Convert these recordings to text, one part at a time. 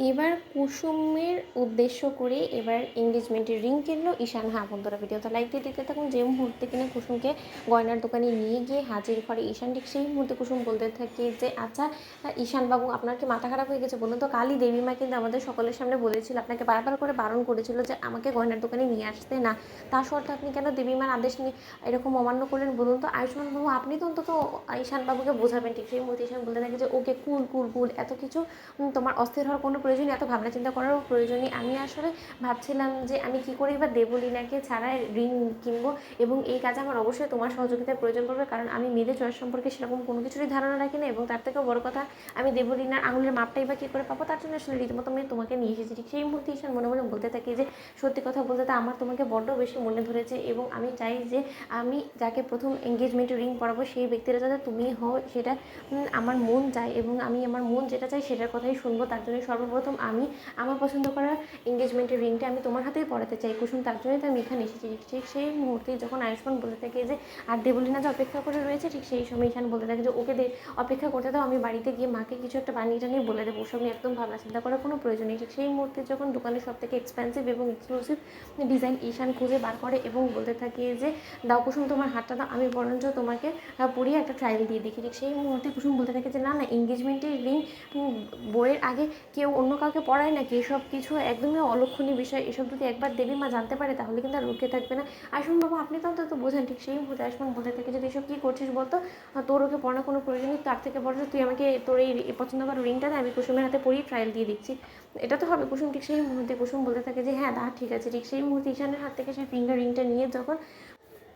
এবার কুসুমের উদ্দেশ্য করে এবার এঙ্গেজমেন্টের রিং কিনলো ঈশান। হ্যাঁ বন্ধুরা, ভিডিওটা লাইক দিয়ে দেখতে থাকুন। যে মুহূর্তে কিনা কুসুমকে গয়নার দোকানে নিয়ে গিয়ে হাজির করে ঈশান, ঠিক সেই মুহূর্তে কুসুম বলতে থাকে যে আচ্ছা ঈশান বাবু, আপনার কি মাথা খারাপ হয়ে গেছে বলুন তো? কালই দেবীমা কিন্তু আমাদের সকলের সামনে বলেছিল, আপনাকে বারবার করে বারণ করেছিল যে আমাকে গয়নার দোকানে নিয়ে আসতে না। তা সত্ত্বেও আপনি কেন দেবীমার আদেশ নিয়ে এরকম অমান্য করলেন বলুন তো? আয়ুষ্মান বাবু, আপনি তো অন্তত ঈশান বাবুকে বোঝাবেন। ঠিক সেই মুহূর্তে ঈশান বলতে থাকে যে ওকে কুল কুল কুল, এত কিছু তোমার অস্থির হওয়ার কোনো প্রয়োজনই, এত ভাবনা চিন্তা করারও প্রয়োজনই। আমি আসলে ভাবছিলাম যে আমি কী করে এবার দেবলীনাকে ছাড়া রিং কিনবো, এবং এই কাজে আমার অবশ্যই তোমার সহযোগিতার প্রয়োজন পড়বে, কারণ আমি মেয়েদের চয়েস সম্পর্কে সেরকম কোনো কিছুরই ধারণা রাখি না, এবং তার থেকেও বড় কথা আমি দেবলীনার আঙুলের মাপটাই বা কী করে পাবো, তার জন্য আসলে রীতিমতো আমি তোমাকে নিয়ে এসেছি। ঠিক সেই মুহূর্তে ঈশান মনে মনে বলতে থাকি যে সত্যি কথা বলতে তো আমার তোমাকে বড্ড বেশি মনে ধরেছে, এবং আমি চাই যে আমি যাকে প্রথম এঙ্গেজমেন্টে রিং পরাবো সেই ব্যক্তিরা যাতে তুমি হও, সেটা আমার মন চায়, এবং আমি আমার মন যেটা চাই সেটার কথাই শুনবো। তার জন্য সর্বপ্রথম আমি আমার পছন্দ করা এঙ্গেজমেন্টের রিংটা আমি তোমার হাতেই পরাতে চাই কুসুম, তার জন্যই তো আমি এখানে এসেছি। ঠিক সেই মুহূর্তে যখন আয়ুষ্মান বলতে থাকে যে আর দেবলীনা যে অপেক্ষা করে রয়েছে, ঠিক সেই সময় ঈশান বলতে থাকে যে ওকে অপেক্ষা করতে দাও, আমি বাড়িতে গিয়ে মাকে কিছু একটা বানিয়ে টানিয়ে বলে দেবো, ওসব নিয়ে একদম ভাবনা চিন্তা করার কোনো প্রয়োজন নেই। ঠিক সেই মুহূর্তে যখন দোকানের সব থেকে এক্সপেন্সিভ এবং এক্সক্লুসিভ ডিজাইন ঈশান খুঁজে বার করে এবং বলতে থাকে যে দাও কুসুম তোমার হাতটা দাও, আমি বরঞ্চ তোমাকে পরিয়ে একটা ট্রায়াল দিয়ে দেখি। ঠিক সেই মুহূর্তে কুসুম বলতে থাকে যে না না, এঙ্গেজমেন্টের রিং বইয়ের আগে কেউ অন্য কাউকে পড়ায় নাকি? এসব কিছু একদমই অলক্ষণীয় বিষয়, এসব যদি একবার দেবী মা জানতে পারে তাহলে কিন্তু আর রুখে থাকবে না। আয়ুষ্মান বাবু, আপনি তো অন্তত বোঝেন। ঠিক সেই মুহূর্তে আয়ুষ্মান বলতে থাকে যে এসব কী করছিস বলতো? তোর ওকে পড়ানোর কোনো প্রয়োজন নেই, তার থেকে বরঞ্চ তুই আমাকে তোর এই পছন্দ করা রিংটা দেয়, আমি কুসুমের হাতে পরিয়ে ট্রায়াল দিয়ে দিচ্ছি, এটা তো হবে কুসুম। ঠিক সেই মুহূর্তে কুসুম বলতে থাকে যে হ্যাঁ দা ঠিক আছে। ঠিক সেই মুহূর্তে ঈশানের হাত থেকে সেই রিংটা নিয়ে যখন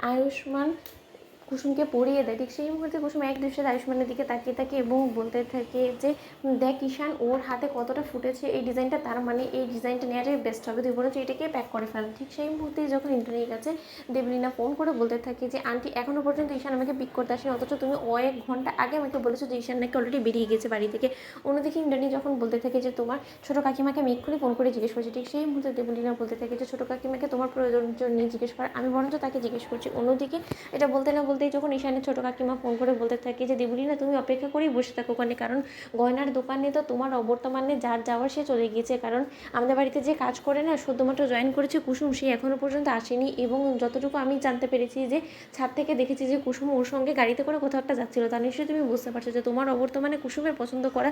আয়ুষ্মান কুসুমকে পরিয়ে দেয়, ঠিক সেই মুহূর্তে কুসুম এক দৃশ্যে আয়ুষ্মানের দিকে তাকিয়ে থাকে এবং বলতে থাকে যে দেখ ঈশান, ওর হাতে কতটা ফুটেছে এই ডিজাইনটা, তার মানে এই ডিজাইনটা নেওয়াটাই বেস্ট হবে, তুই বলেছো এটাকে প্যাক করে ফেল। ঠিক সেই মুহূর্তেই যখন ইন্টারনেটের কাছে দেবলীনা ফোন করে বলতে থাকে যে আন্টি, এখনও পর্যন্ত ঈশান আমাকে পিক করতে আসেনি, অথচ তুমি এক ঘন্টা আগে আমাকে বলেছো যে ঈশান নাকি অলরেডি বেরিয়ে গেছে বাড়ি থেকে। অন্যদিকে ইন্টারনেট যখন বলতে থাকে যে তোমার ছোটো কাকিমাকে আমি এক্ষুনি ফোন করে জিজ্ঞেস করছি। ঠিক সেই মুহূর্তে দেবলীনা বলতে থাকে যে ছোটো কাকিমাকে তোমার প্রয়োজন নিয়ে জিজ্ঞেস করা, আমি বরঞ্চ তাকে জিজ্ঞেস করছি। অন্যদিকে এটা বলতে না বলতেই যখন ঈশানের ছোটো কাকিমা ফোন করে বলতে থাকে যে দেবলীনা তুমি অপেক্ষা করেই বসে থাকো ওখানে, কারণ গয়নার দোকানে তো তোমার অবর্তমানে যার যাওয়ার সে চলে গিয়েছে, কারণ আমাদের বাড়িতে যে কাজ করে না শুধুমাত্র জয়েন করেছে কুসুম, সে এখনও পর্যন্ত আসেনি, এবং যতটুকু আমি জানতে পেরেছি যে ছাদ থেকে দেখেছি যে কুসুম ওর সঙ্গে গাড়িতে করে কোথাও একটা যাচ্ছিলো, তা নিশ্চয়ই তুমি বুঝতে পারছো যে তোমার অবর্তমানে কুসুমের পছন্দ করা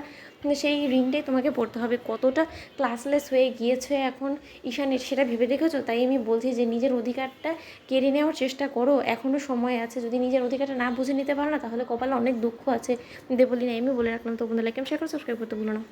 সেই রিংটাই তোমাকে পড়তে হবে। কতটা ক্লাসলেস হয়ে গিয়েছে এখন ঈশানের, সেটা ভেবে দেখেছো? তাই আমি বলছি যে নিজের অধিকারটা কেড়ে নেওয়ার চেষ্টা করো, এখনও সময় আছে। যদি নিজের অধিকারটা না বুঝে নিতে পারো না, তাহলে কপালে অনেক দুঃখ আছে। দেবলীনা, আমি বলে রাখলাম। তো বন্ধুরা, লাইক শেয়ার করে সাবস্ক্রাইব করতে ভুলো না।